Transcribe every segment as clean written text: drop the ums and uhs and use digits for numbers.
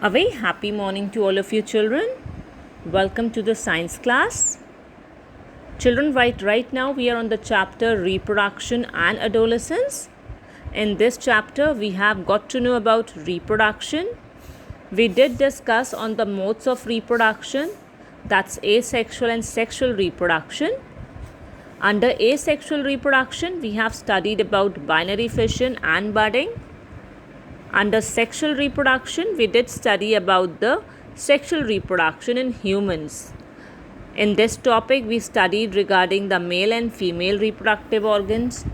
A very happy morning to all of you children. Welcome to the science class. Children, right now we are on the chapter Reproduction and Adolescence. In this chapter we have got to know about reproduction. We did discuss on the modes of reproduction, that's asexual and sexual reproduction. Under asexual reproduction we have studied about binary fission and budding. Under sexual reproduction, we did study about the sexual reproduction in humans. In this topic, we studied regarding the male and female reproductive organs.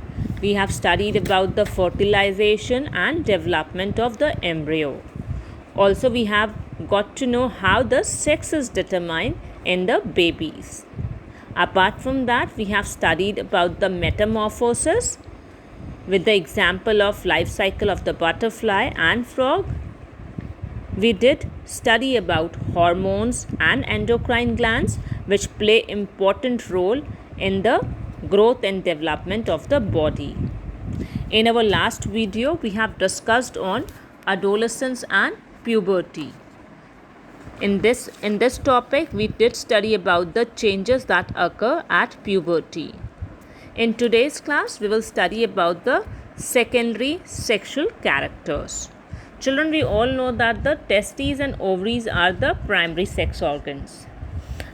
We have studied about the fertilization and development of the embryo. Also, we have got to know how the sex is determined in the babies. Apart from that, we have studied about the metamorphosis with the example of life cycle of the butterfly and frog. We did study about hormones and endocrine glands which play important role in the growth and development of the body. In our last video, we have discussed on adolescence and puberty. In this topic, we did study about the changes that occur at puberty. In today's class, we will study about the secondary sexual characters. Children, we all know that the testes and ovaries are the primary sex organs.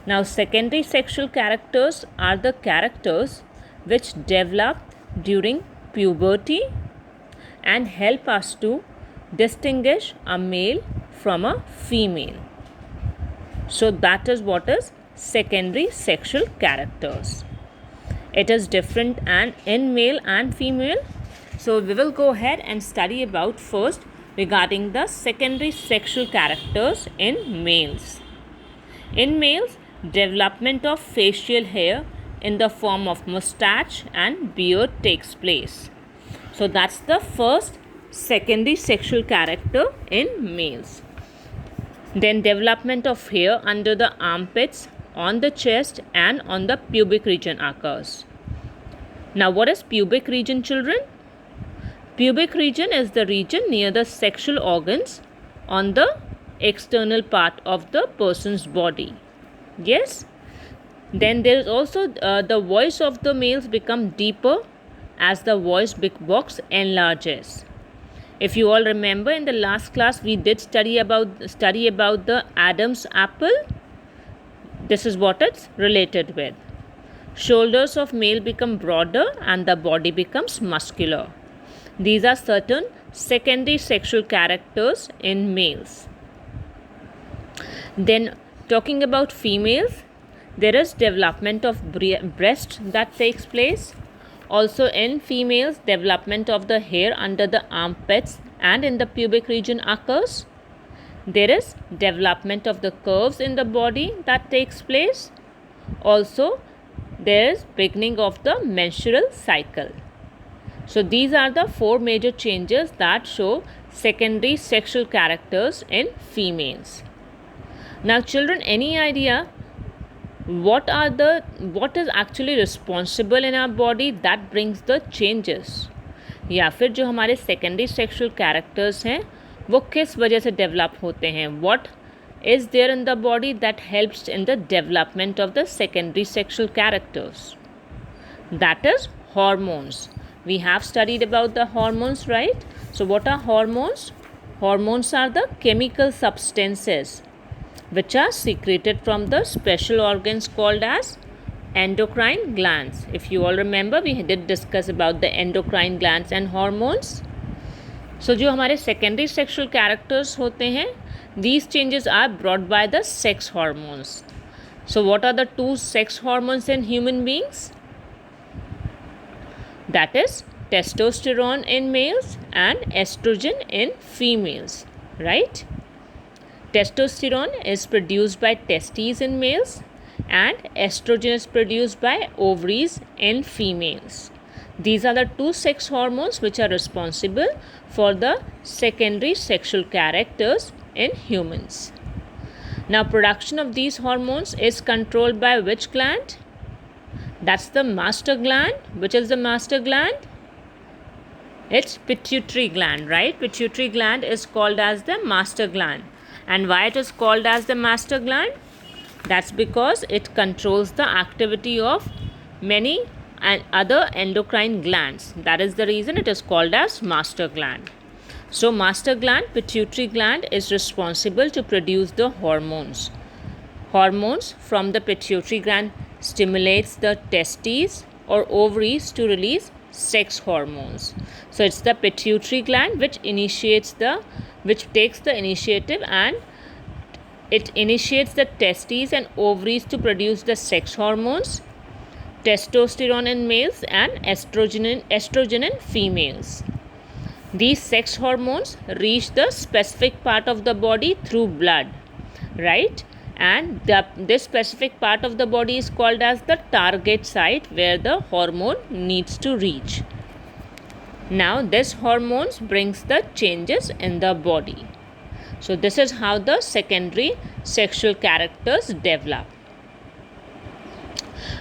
Now, secondary sexual characters are the characters which develop during puberty and help us to distinguish a male from a female. So, that is what is secondary sexual characters. It is different and in male and female. So we will go ahead and study about first regarding the secondary sexual characters in males. In males, development of facial hair in the form of mustache and beard takes place. So that's the first secondary sexual character in males. Then development of hair under the armpits, on the chest and on the pubic region occurs. Now, what is pubic region, children? Pubic region is the region near the sexual organs on the external part of the person's body. Yes? Then there is also the voice of the males become deeper as the voice box enlarges. If you all remember, in the last class we did study about the Adam's apple. This is what it's related with. Shoulders of male become broader and the body becomes muscular. These are certain secondary sexual characters in males. Then talking about females, there is development of breast that takes place. Also in females, development of the hair under the armpits and in the pubic region occurs. There is development of the curves in the body that takes place. Also, there is beginning of the menstrual cycle. So, these are the four major changes that show secondary sexual characters in females. Now, children, any idea what is actually responsible in our body that brings the changes? या फिर जो हमारे secondary sexual characters हैं वो किस वजह से develop होते हैं? What is there in the body that helps in the development of the secondary sexual characters? That is hormones. We have studied about the hormones, right? So what are hormones? Hormones are the chemical substances which are secreted from the special organs called as endocrine glands. If you all remember, we did discuss about the endocrine glands and hormones. So जो हमारे secondary sexual characters होते हैं, these changes are brought by the sex hormones. So what are the two sex hormones in human beings? That is testosterone in males and estrogen in females, right? Testosterone is produced by testes in males and estrogen is produced by ovaries in females. These are the two sex hormones which are responsible for the secondary sexual characters in humans. Now, production of these hormones is controlled by which gland? That's the master gland. Which is the master gland? It's pituitary gland, right? Pituitary gland is called as the master gland. And why it is called as the master gland? That's because it controls the activity of many and other endocrine glands. That is the reason it is called as master gland. So master gland, pituitary gland, is responsible to produce the hormones. Hormones from the pituitary gland stimulates the testes or ovaries to release sex hormones. So it's the pituitary gland which takes the initiative, and it initiates the testes and ovaries to produce the sex hormones, testosterone in males and estrogen in females. These sex hormones reach the specific part of the body through blood, right? And this specific part of the body is called as the target site where the hormone needs to reach. Now this hormones brings the changes in the body. So this is how the secondary sexual characters develop.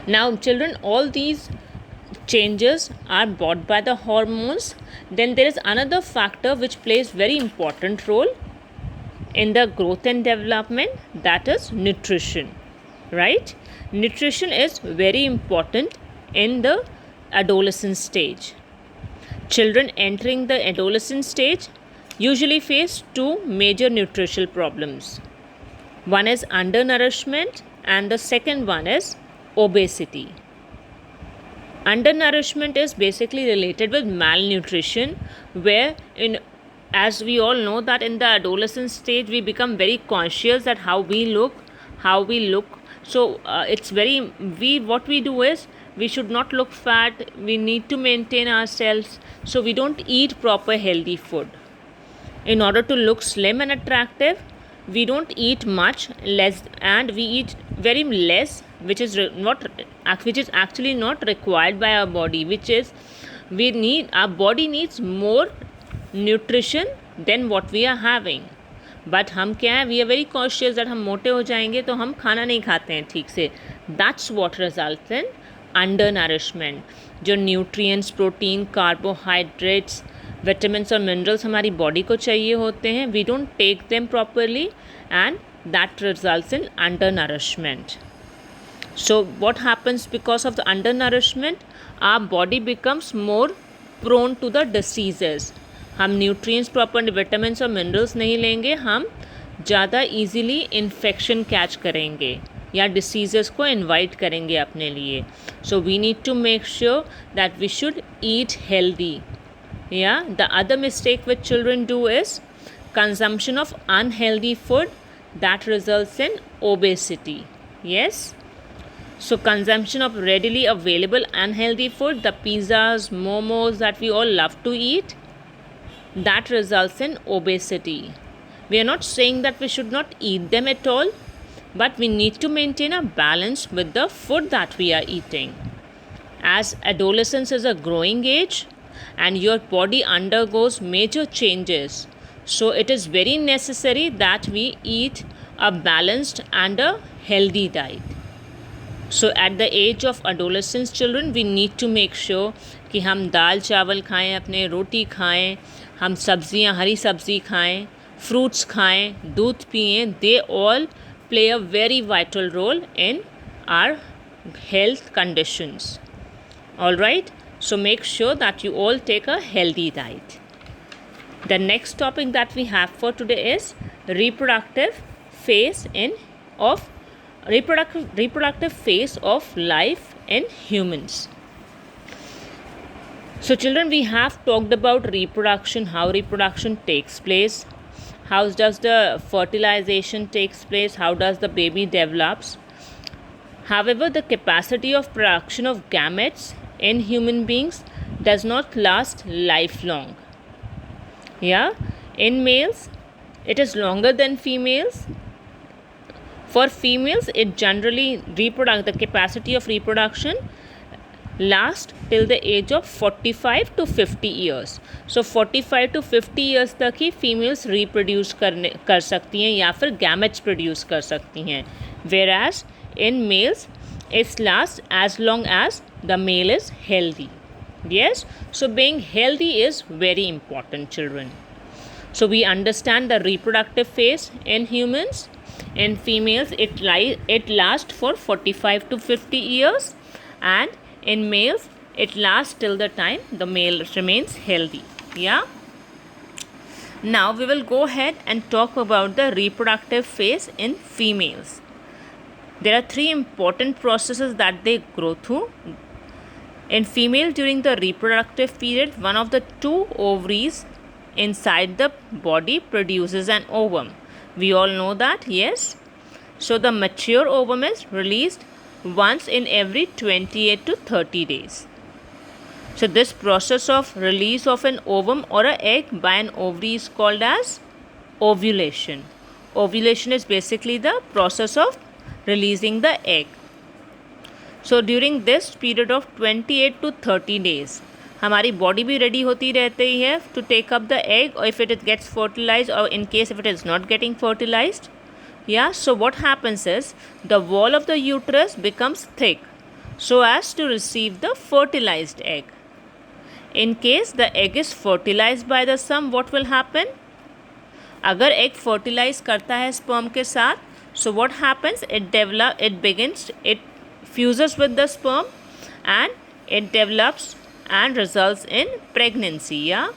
Now children, all these changes are brought by the hormones. Then there is another factor which plays very important role in the growth and development, that is nutrition, right? Nutrition is very important in the adolescent stage. Children entering the adolescent stage usually face two major nutritional problems. One is undernourishment and the second one is obesity. Undernourishment is basically related with malnutrition, where as we all know that in the adolescent stage we become very conscious that how we look. So what we do is we should not look fat, we need to maintain ourselves, so we don't eat proper healthy food. In order to look slim and attractive, we don't eat much, less, and we eat very less, which is actually not required by our body, our body needs more nutrition than what we are having. But हम क्या है, we are very cautious that हम मोटे हो जाएंगे तो हम खाना नहीं खाते हैं ठीक से. That's what results in undernourishment. जो nutrients, protein, carbohydrates, vitamins और minerals हमारी body को चाहिए होते हैं, we don't take them properly, and that results in undernourishment. So what happens because of the undernourishment? Our body becomes more prone to the diseases. हम nutrients proper vitamins और minerals नहीं लेंगे, हम ज़्यादा इजीली इन्फेक्शन कैच करेंगे या diseases को invite करेंगे अपने लिए. So we need to make sure that we should eat healthy. Yeah the other mistake which children do is consumption of unhealthy food that results in obesity. Yes? So consumption of readily available unhealthy food, the pizzas, momos that we all love to eat, that results in obesity. We are not saying that we should not eat them at all, but we need to maintain a balance with the food that we are eating. As adolescence is a growing age and your body undergoes major changes, so it is very necessary that we eat a balanced and a healthy diet. So at the age of adolescence children, we need to make sure कि हम दाल चावल खाएं, अपने रोटी खाएं, हम सब्जियां, हरी सब्जी खाएं, फ्रूट्स खाएं, दूध पिएं. They all play a very vital role in our health conditions. Alright, so make sure that you all take a healthy diet. The next topic that we have for today is reproductive phase of life in humans. So children, we have talked about reproduction, how reproduction takes place, how does the fertilization takes place, how does the baby develops. However, the capacity of production of gametes in human beings does not last lifelong. Yeah, in males it is longer than females. For females, it generally the capacity of reproduction lasts till the age of 45 to 50 years. So 45 to 50 years तक ही females reproduce कर सकती हैं या फिर gametes produce कर सकती हैं. Whereas in males, it lasts as long as the male is healthy. Yes, so being healthy is very important, children. So we understand the reproductive phase in humans. In females, it lasts for 45 to 50 years, and in males, it lasts till the time the male remains healthy. Yeah. Now we will go ahead and talk about the reproductive phase in females. There are three important processes that they go through. In female, during the reproductive period, one of the two ovaries inside the body produces an ovum. We all know that, yes? So the mature ovum is released once in every 28 to 30 days. So this process of release of an ovum or an egg by an ovary is called as ovulation. Ovulation is basically the process of releasing the egg. So during this period of 28 to 30 days, हमारी body भी ready होती रहती है to take up the egg, or if it gets fertilized, or in case if it is not getting fertilized. Yeah, so what happens is the wall of the uterus becomes thick so as to receive the fertilized egg. In case the egg is fertilized by the sperm, what will happen? अगर egg fertilize करता है sperm के साथ, so what happens? It fuses with the sperm and it develops and results in pregnancy. Yeah.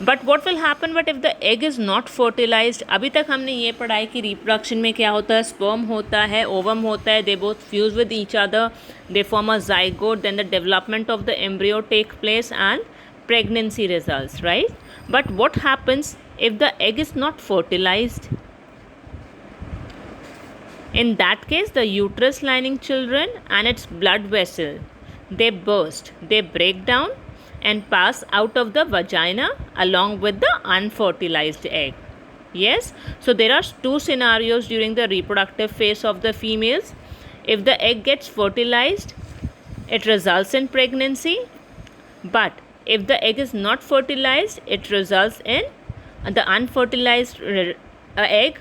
But what will happen if the egg is not fertilized? अभी तक हमने ये पढ़ा है कि reproduction में क्या होता है, sperm होता है, ovum होता है, they both fuse with each other, they form a zygote, then the development of the embryo takes place and pregnancy results, right? But what happens if the egg is not fertilized? In that case, the uterus lining children and its blood vessel, they burst, they break down and pass out of the vagina along with the unfertilized egg. Yes, so there are two scenarios during the reproductive phase of the females. If the egg gets fertilized, it results in pregnancy. But if the egg is not fertilized, it results in the unfertilized egg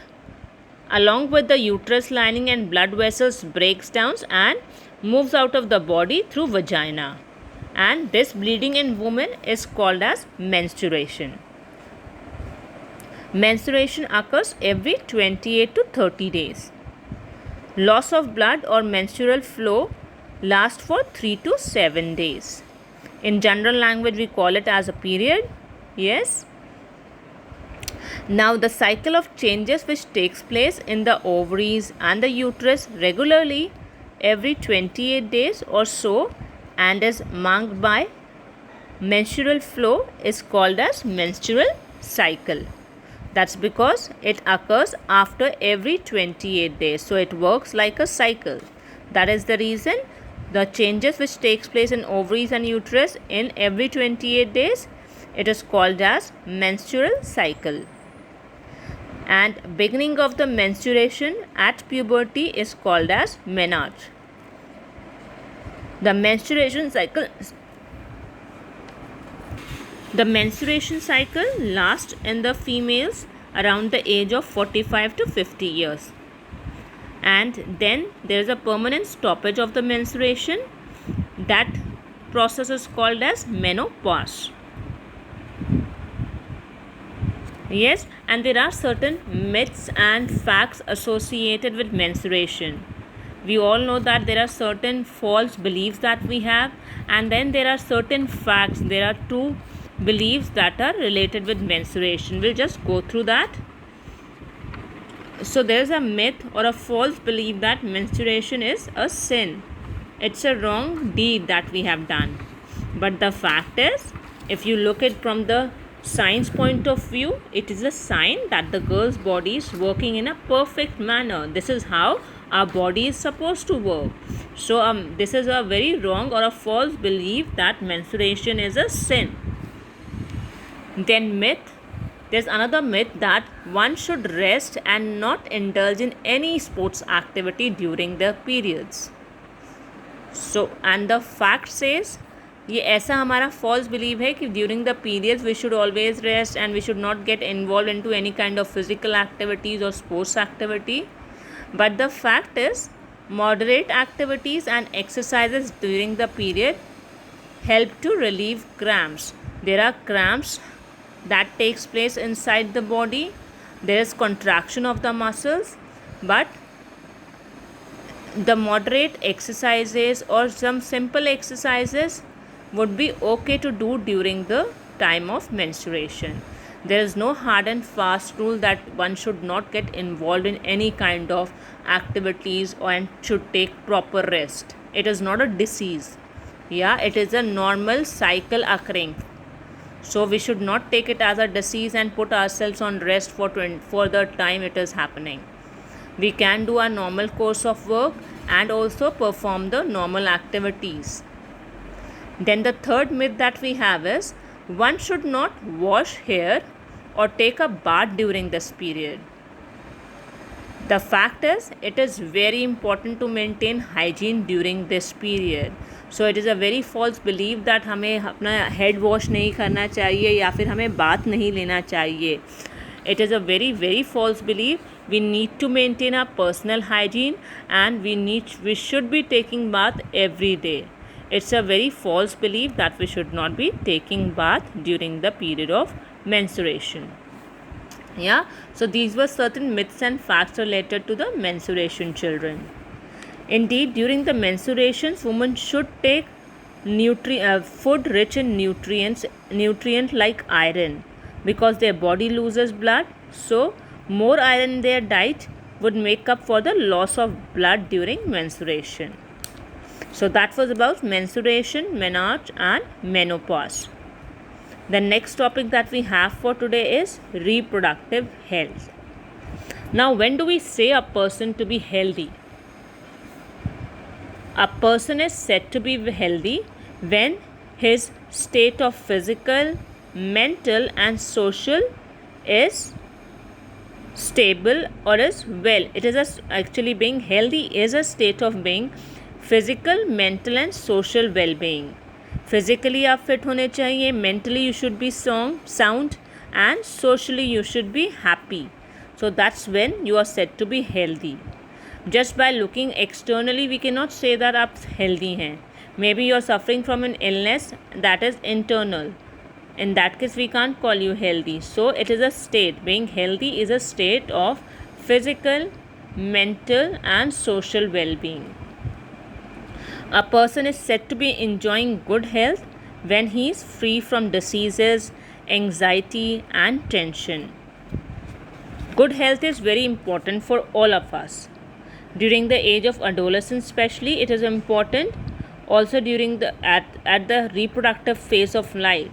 along with the uterus lining and blood vessels breaks down and moves out of the body through vagina. And this bleeding in women is called as menstruation. Menstruation occurs every 28 to 30 days. Loss of blood or menstrual flow lasts for 3 to 7 days. In general language, we call it as a period. Yes. Now, the cycle of changes which takes place in the ovaries and the uterus regularly every 28 days or so and is marked by menstrual flow is called as menstrual cycle. That's because it occurs after every 28 days. So, it works like a cycle. That is the reason the changes which takes place in ovaries and uterus in every 28 days, it is called as menstrual cycle. And beginning of the menstruation at puberty is called as menarche. The menstruation cycle lasts in the females around the age of 45 to 50 years. And then there is a permanent stoppage of the menstruation. That process is called as menopause. Yes, and there are certain myths and facts associated with menstruation. We all know that there are certain false beliefs that we have, and then there are certain facts. There are two beliefs that are related with menstruation. We'll just go through that. So there is a myth or a false belief that menstruation is a sin. It's a wrong deed that we have done. But the fact is, if you look at from the science point of view, it is a sign that the girl's body is working in a perfect manner. This is how our body is supposed to work. So this is a very wrong or a false belief that menstruation is a sin. Then myth. There's another myth that one should rest and not indulge in any sports activity during the periods. So, and the fact says, ये ऐसा हमारा false belief है कि during the periods we should always rest and we should not get involved into any kind of physical activities or sports activity. But the fact is, moderate activities and exercises during the period help to relieve cramps. There are cramps that takes place inside the body. There is contraction of the muscles, but the moderate exercises or some simple exercises would be okay to do during the time of menstruation. There is no hard and fast rule that one should not get involved in any kind of activities and should take proper rest. It is not a disease. Yeah, it is a normal cycle occurring. So we should not take it as a disease and put ourselves on rest for the time it is happening. We can do a normal course of work and also perform the normal activities. Then the third myth that we have is one should not wash hair or take a bath during this period. The fact is, it is very important to maintain hygiene during this period. So it is a very false belief that हमें अपना head wash नहीं करना चाहिए या फिर हमें bath नहीं लेना चाहिए. It is a very false belief. We need to maintain our personal hygiene and we should be taking bath every day. It's a very false belief that we should not be taking bath during the period of menstruation. Yeah, so these were certain myths and facts related to the menstruation, children. Indeed, during the menstruations, women should take food rich in nutrient like iron, because their body loses blood. So more iron in their diet would make up for the loss of blood during menstruation. So that was about menstruation, menarche and menopause. The next topic that we have for today is reproductive health. Now, when do we say a person to be healthy? A person is said to be healthy when his state of physical, mental and social is stable or is well. It is actually being healthy is a state of being physical, mental and social well-being. Physically आप fit होने चाहिए, mentally you should be sound and socially you should be happy. So that's when you are said to be healthy. Just by looking externally we cannot say that आप healthy हैं. Maybe you are suffering from an illness that is internal. In that case we can't call you healthy. So it is a state. Being healthy is a state of physical, mental and social well-being. A person is said to be enjoying good health when he is free from diseases, anxiety and tension. Good health is very important for all of us. During the age of adolescence especially, it is important. Also during at the reproductive phase of life,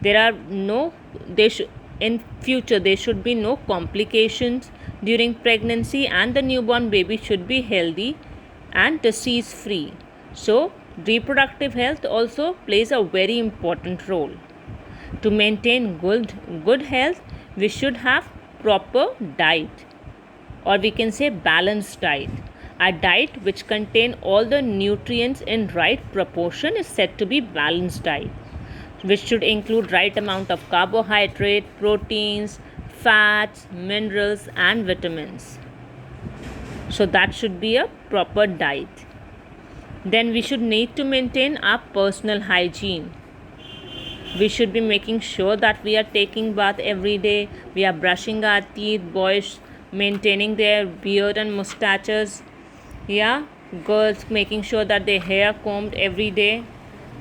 in future there should be no complications during pregnancy, and the newborn baby should be healthy and disease free. So reproductive health also plays a very important role. To maintain good health, we should have proper diet, or we can say balanced diet. A diet which contain all the nutrients in right proportion is said to be balanced diet, which should include right amount of carbohydrate, proteins, fats, minerals and vitamins. So that should be a proper diet. Then we should need to maintain our personal hygiene. We should be making sure that we are taking bath every day, we are brushing our teeth, boys maintaining their beard and mustaches. Yeah, girls making sure that their hair combed every day.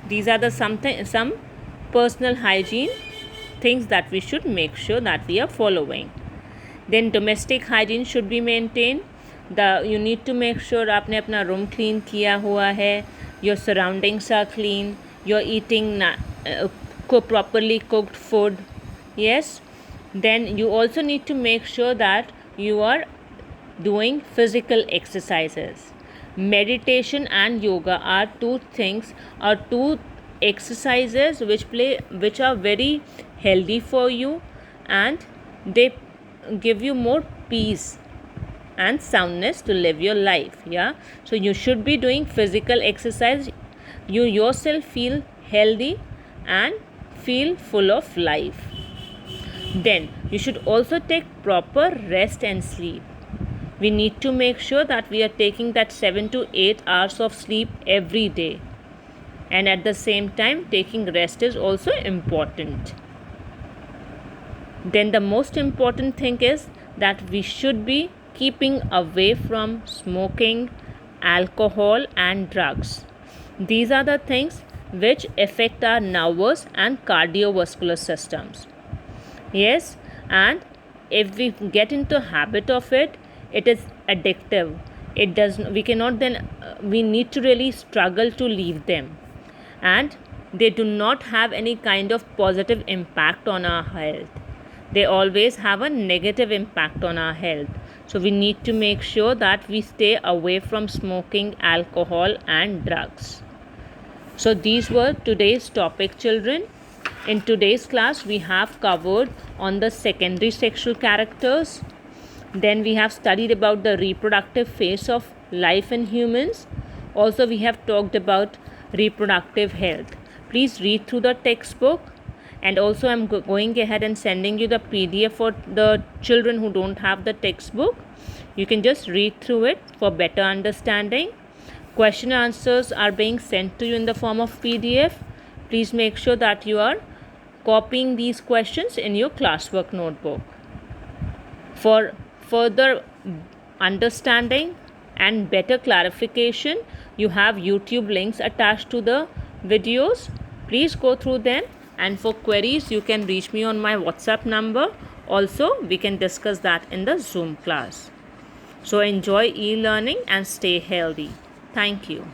These are some personal hygiene things that we should make sure that we are following. Then domestic hygiene should be maintained. You need to make sure आपने अपना room clean किया हुआ है, your surroundings are clean, you're eating properly cooked food. Yes. Then you also need to make sure that you are doing physical exercises. Meditation and yoga are two exercises which are very healthy for you, and they give you more peace and soundness to live your life. Yeah, so you should be doing physical exercise. You yourself feel healthy and feel full of life. Then you should also take proper rest and sleep. We need to make sure that we are taking that 7 to 8 hours of sleep every day, and at the same time taking rest is also important. Then the most important thing is that we should be keeping away from smoking, alcohol and drugs. These are the things which affect our nervous and cardiovascular systems. Yes, and if we get into habit of it, it is addictive. It does, we cannot then, we need to really struggle to leave them, and they do not have any kind of positive impact on our health. They always have a negative impact on our health. So we need to make sure that we stay away from smoking, alcohol and drugs. So these were today's topic, children. In today's class we have covered on the secondary sexual characters. Then we have studied about the reproductive phase of life in humans. Also we have talked about reproductive health. Please read through the textbook, and also I'm going ahead and sending you the PDF for the children who don't have the textbook. You can just read through it for better understanding. Question answers are being sent to you in the form of PDF. Please make sure that you are copying these questions in your classwork notebook. For further understanding and better clarification, you have YouTube links attached to the videos. Please go through them, and for queries you can reach me on my WhatsApp number. Also we can discuss that in the Zoom class. So enjoy e-learning and stay healthy. Thank you.